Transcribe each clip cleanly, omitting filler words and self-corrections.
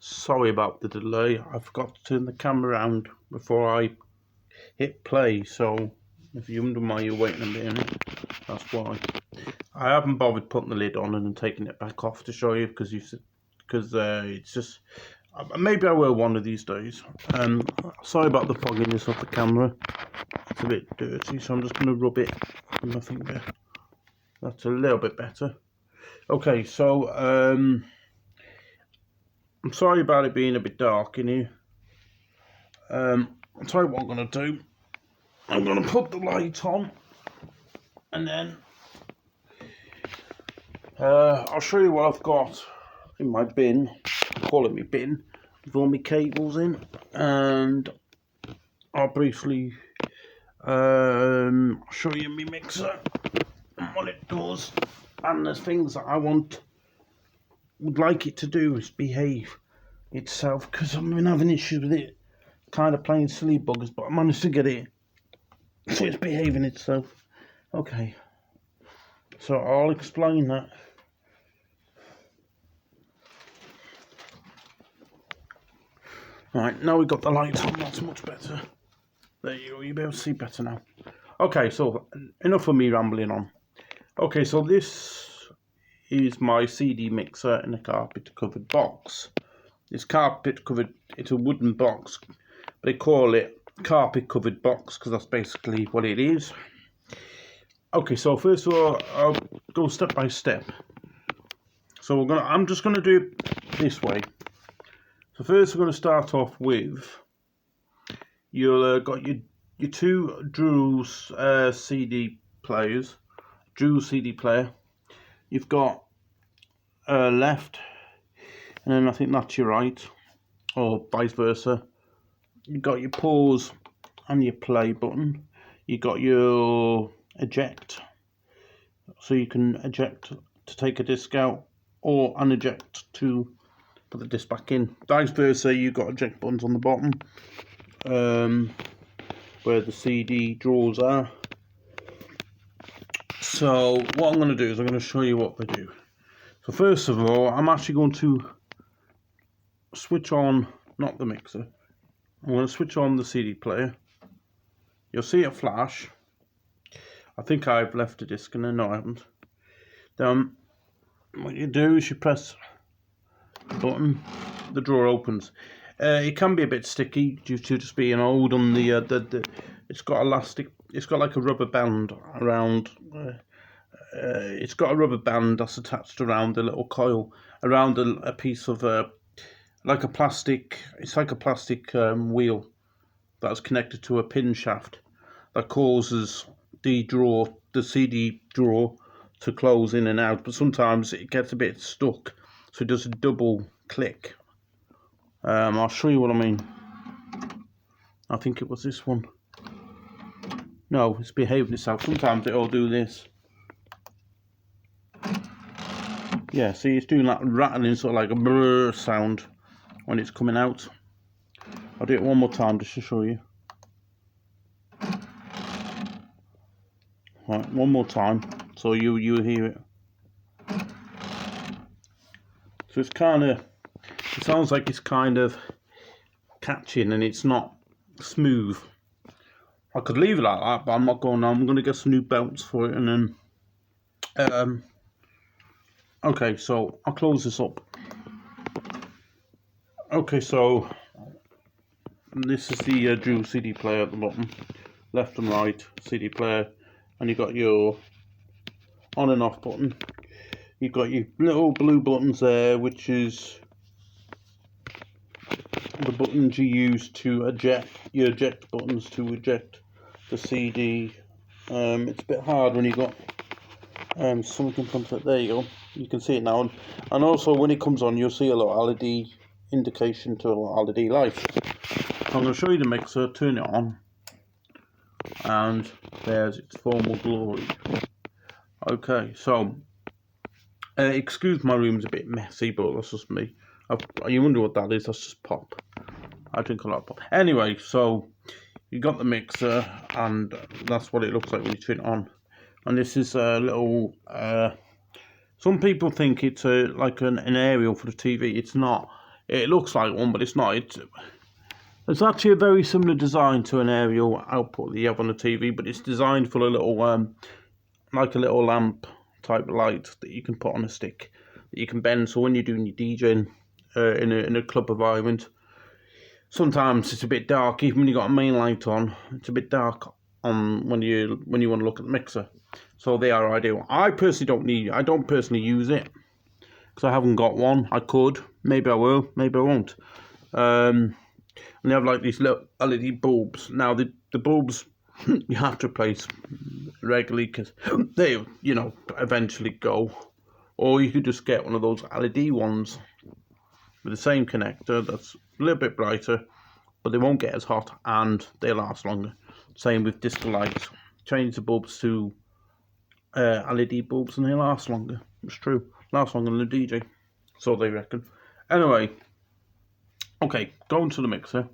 Sorry about the delay. I forgot to turn the camera around before I hit play, so if you're wondering why you're waiting a minute, that's why. I haven't bothered putting the lid on and then taking it back off to show you because it's just maybe I will one of these days. Sorry about the fogginess of the camera. It's a bit dirty, so I'm just going to rub it with my finger. That's a little bit better. Okay, so I'm sorry about it being a bit dark in here. I'll tell you what I'm going to do. I'm going to put the light on and then I'll show you what I've got in my bin. I call it my bin with all my cables in, and I'll briefly show you my mixer and what it does, and the things that I would like it to do is behave itself, because I've been having issues with it kind of playing silly buggers, but I managed to get it so it's behaving itself. Okay, so I'll explain that. Right, now we've got the light on, that's much better. There you go, you'll be able to see better now. Okay, so enough of me rambling on. Okay, so this is my CD mixer in a carpet covered box. It's carpet covered, it's a wooden box. They call it carpet covered box because that's basically what it is. Okay, so first of all, I'll go step by step. So I'm just gonna do it this way. So first we're going to start off with you'll got your two Drew's CD players, Drew's CD player. You've got left, and then I think that's your right, or vice versa. You've got your pause and your play button. You got your eject, so you can eject to take a disc out, or uneject to put the disc back in. Vice versa, you've got eject buttons on the bottom where the CD drawers are. So what I'm going to do is I'm going to show you what they do. So first of all, I'm actually going to switch on, not the mixer, I'm going to switch on the CD player. You'll see it flash. I think I've left a disc in there, no I haven't. Then what you do is you press button, the drawer opens. It can be a bit sticky due to just being old on the it's got elastic, it's got like a rubber band around it's got a rubber band that's attached around a little coil around a piece of like a plastic, it's like a plastic wheel that's connected to a pin shaft that causes the CD drawer to close in and out, but sometimes it gets a bit stuck. So it does a double click. I'll show you what I mean. I think it was this one. No, it's behaving itself. Sometimes it'll do this. Yeah, see, it's doing that rattling sort of like a brrr sound when it's coming out. I'll do it one more time just to show you. Right, one more time so you hear it. So it's kind of, it sounds like it's kind of catching and it's not smooth. I could leave it like that, but I'm not going now. I'm going to get some new belts for it and then okay, so I'll close this up. Okay, so this is the Drew CD player at the bottom, left and right CD player, and you've got your on and off button. You've got your little blue buttons there, which is the buttons you use to eject, your eject buttons to eject the CD. It's a bit hard when you've got something comes up. There you go, you can see it now, and also when it comes on you'll see a little LED indication to a little LED light. So I'm going to show you the mixer, turn it on, and there's its formal glory. Okay, so excuse my room's a bit messy, but that's just me. You wonder what that is? That's just pop. I drink a lot of pop. Anyway, so you got the mixer, and that's what it looks like when you turn it on. And this is a little. Some people think it's like an aerial for the TV. It's not. It looks like one, but it's not. It's actually a very similar design to an aerial output that you have on the TV, but it's designed for a little, like a little lamp type light that you can put on a stick that you can bend. So when you're doing your DJing in a club environment, sometimes it's a bit dark. Even when you got a main light on, it's a bit dark on when you want to look at the mixer. So they are ideal. I don't personally use it because I haven't got one. I could, maybe I will, maybe I won't. And they have like these little LED bulbs. Now the bulbs you have to replace regularly because they eventually go. Or you could just get one of those LED ones with the same connector that's a little bit brighter, but they won't get as hot and they last longer. Same with disco lights. Change the bulbs to LED bulbs and they last longer. It's true. Last longer than the DJ. So they reckon. Anyway. Okay, going to the mixer.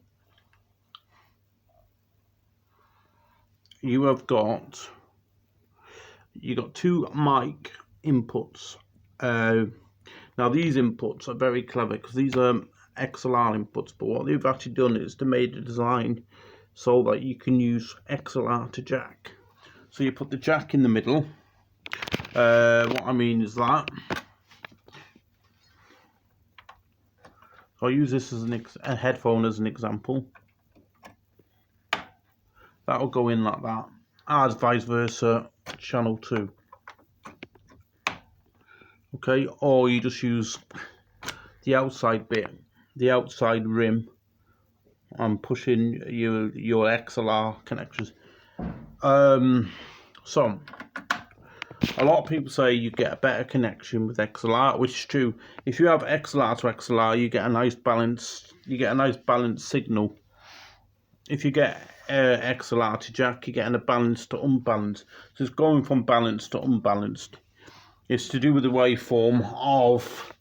You got two mic inputs. Now these inputs are very clever because these are XLR inputs, but what they've actually done is they made a design so that you can use XLR to jack. So you put the jack in the middle. What I mean is that I'll use this as a headphone as an example. That'll go in like that, as vice versa, channel 2. Okay, or you just use the outside bit, the outside rim, and push in your XLR connectors. So a lot of people say you get a better connection with XLR, which is true. If you have XLR to XLR, you get a nice balance. You get a nice balanced signal. If you get XLR to jack, you're getting a balanced to unbalanced. So it's going from balanced to unbalanced. It's to do with the waveform of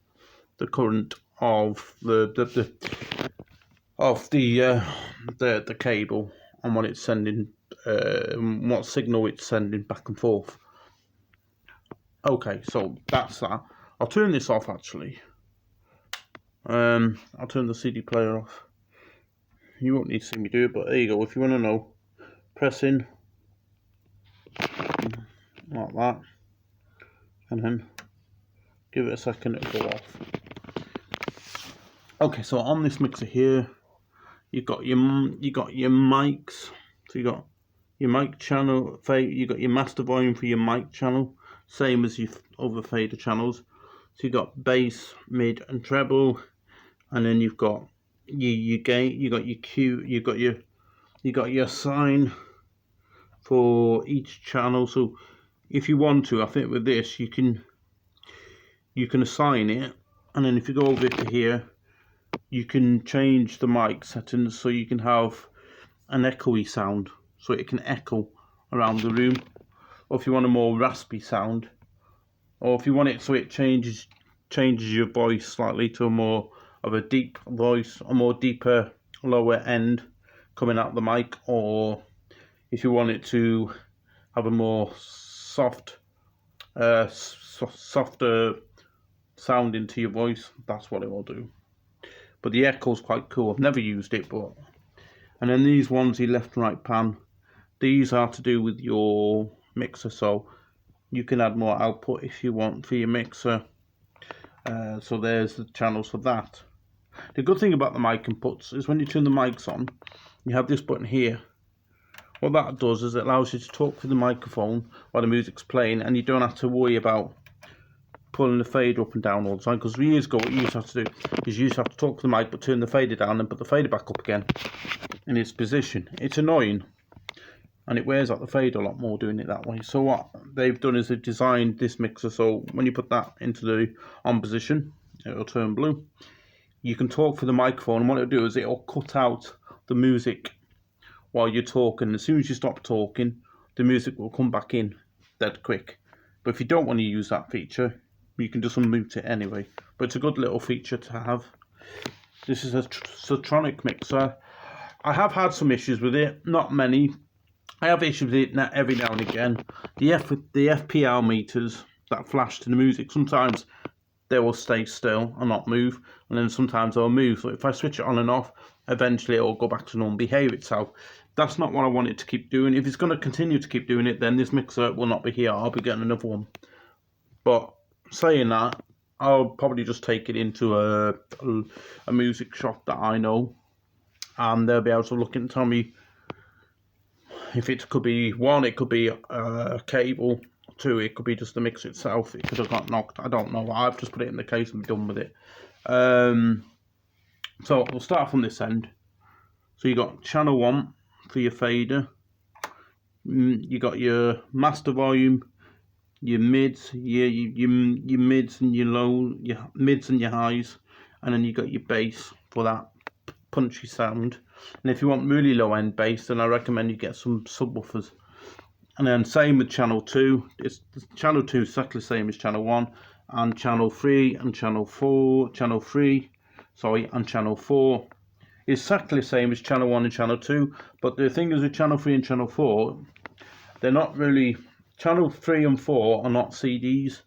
the current of the cable and what it's sending, what signal it's sending back and forth. Okay, so that's that. I'll turn this off actually. I'll turn the CD player off. You won't need to see me do it, but there you go. If you want to know, press in like that, and then give it a second, it'll go off. Okay, so on this mixer here, you got your mics. So you got your mic channel, you got your master volume for your mic channel, same as your other fader channels. So you got bass, mid, and treble, and then you've got your gate, you got your cue, you got your sign for each channel. So if you want to, I think with this you can assign it, and then if you go over to here, you can change the mic settings so you can have an echoey sound, so it can echo around the room, or if you want a more raspy sound, or if you want it so it changes your voice slightly to a more of a deep voice, a more deeper lower end coming out the mic, or if you want it to have a more softer sound into your voice, that's what it will do. But the echo's quite cool. I've never used it, but and then these ones, the left and right pan, these are to do with your mixer, so you can add more output if you want for your mixer. So there's the channels for that. The good thing about the mic inputs is when you turn the mics on, you have this button here. What that does is it allows you to talk through the microphone while the music's playing, and you don't have to worry about pulling the fader up and down all the time. Because years ago, what you used to have to do is you used to have to talk to the mic but turn the fader down and put the fader back up again in its position. It's annoying, and it wears out the fader a lot more doing it that way. So what they've done is they've designed this mixer so when you put that into the on position, it'll turn blue. You can talk through the microphone, and what it'll do is it'll cut out the music while you're talking. As soon as you stop talking, the music will come back in dead quick. But if you don't want to use that feature, you can just unmute it anyway. But it's a good little feature to have. This is a Sotronic mixer. I have had some issues with it, not many. I have issues with it every now and again. The FPL meters that flash to the music, sometimes they will stay still and not move, and then sometimes they'll move. So if I switch it on and off, eventually it will go back to normal, behave itself. That's not what I want it to keep doing. If it's going to continue to keep doing it, then this mixer will not be here. I'll be getting another one. But saying that, I'll probably just take it into a music shop that I know, and they'll be able to look and tell me if it could be one, it could be a cable. Two, it could be just the mixer itself. It could have got knocked. I don't know. I've just put it in the case and done with it. So we'll start from this end. So you got channel 1 for your fader. You got your master volume, your mids, your mids and your low, your mids and your highs, and then you got your bass for that punchy sound. And if you want really low end bass, then I recommend you get some subwoofers. And then same with channel 2. Channel 2 is exactly the same as channel 1, and channel 3 and channel 4. Channel 3, sorry, and channel 4 is exactly the same as channel 1 and channel 2. But the thing is with channel 3 and channel 4, they're not really. Channel 3 and 4 are not CDs.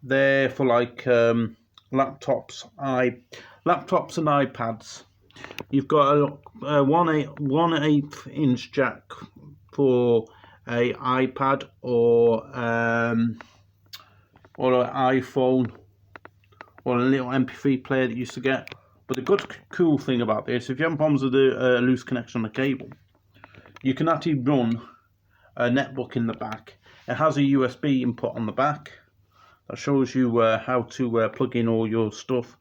They're for like laptops and iPads. You've got a 1/8 inch jack for a iPad or an iPhone or a little MP3 player that you used to get. But the good cool thing about this, if you have problems with a loose connection on the cable, you can actually run a netbook in the back. It has a USB input on the back that shows you how to plug in all your stuff,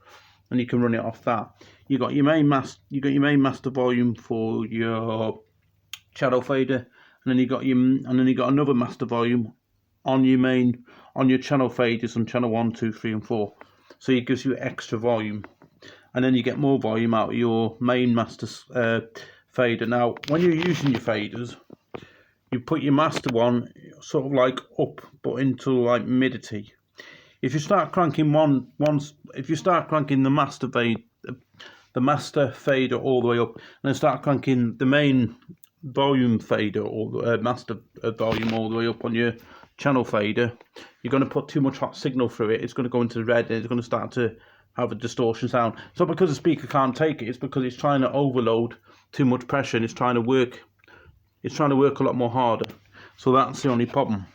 and you can run it off that. You got your main master volume for your channel fader, and then you got another master volume on your channel faders on channel 1, 2, 3, and 4. So it gives you extra volume, and then you get more volume out of your main master fader. Now, when you're using your faders, you put your master one sort of like up, but into like midity. If you start cranking if you start cranking the master fader all the way up, and then start cranking the main volume fader or master volume all the way up on your channel fader, you're going to put too much hot signal through it. It's going to go into red, and it's going to start to have a distortion sound. It's not because the speaker can't take it, it's because it's trying to overload too much pressure, and it's trying to work a lot more harder. So that's the only problem.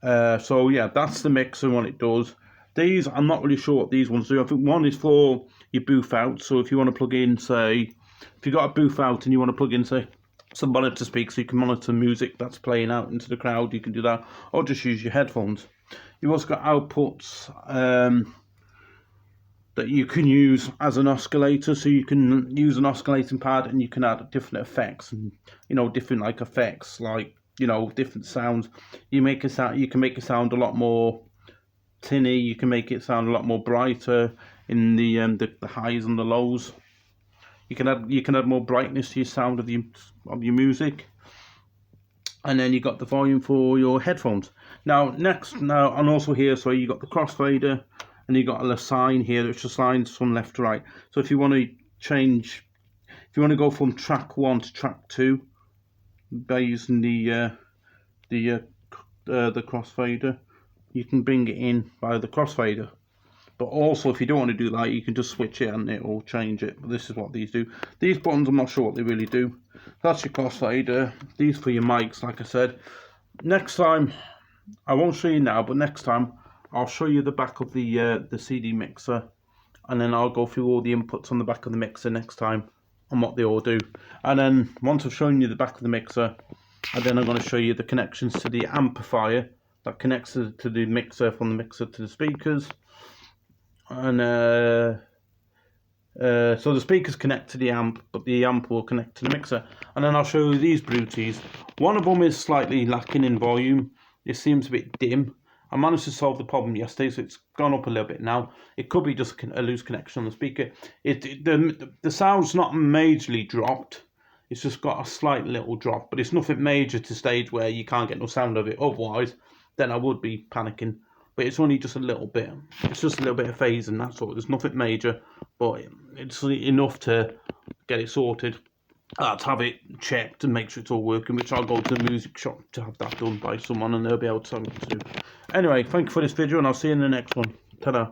So yeah, that's the mixer and what it does. These, I'm not really sure what these ones do. I think one is for your booth out. So if you want to plug in, say, if you've got a booth out and you want to plug in, say, some monitor speakers, so you can monitor music that's playing out into the crowd, you can do that, or just use your headphones. You've also got outputs that you can use as an oscillator, so you can use an oscillating pad and you can add different effects, and different like effects, like different sounds. You can make it sound a lot more tinny. You can make it sound a lot more brighter in the highs and the lows. You can add more brightness to your sound of your music. And then you got the volume for your headphones. Now and also here, so you got the crossfader, and you got a sign here which assigns from left to right. So if you want to go from track 1 to track 2 by using the crossfader, you can bring it in by the crossfader. But also, if you don't want to do that, you can just switch it and it will change it. But this is what these do. These buttons, I'm not sure what they really do. That's your crossfader. These for your mics, like I said. Next time, I won't show you now, but next time I'll show you the back of the CD mixer, and then I'll go through all the inputs on the back of the mixer next time and what they all do. And then once I've shown you the back of the mixer, and then I'm going to show you the connections to the amplifier that connects to the mixer, from the mixer to the speakers. And so the speakers connect to the amp, but the amp will connect to the mixer. And then I'll show you these beauties. One of them is slightly lacking in volume. It seems a bit dim. I managed to solve the problem yesterday, so it's gone up a little bit now. It could be just a loose connection on the speaker. The sound's not majorly dropped. It's just got a slight little drop, but it's nothing major to stage where you can't get no sound of it. Otherwise, then I would be panicking. But it's only just a little bit. It's just a little bit of phasing, that's all. There's nothing major, but it's enough to get it sorted. To have it checked and make sure it's all working, which I'll go to the music shop to have that done by someone, and they'll be able to tell me what to do. Anyway, thank you for this video, and I'll see you in the next one. Ta-da.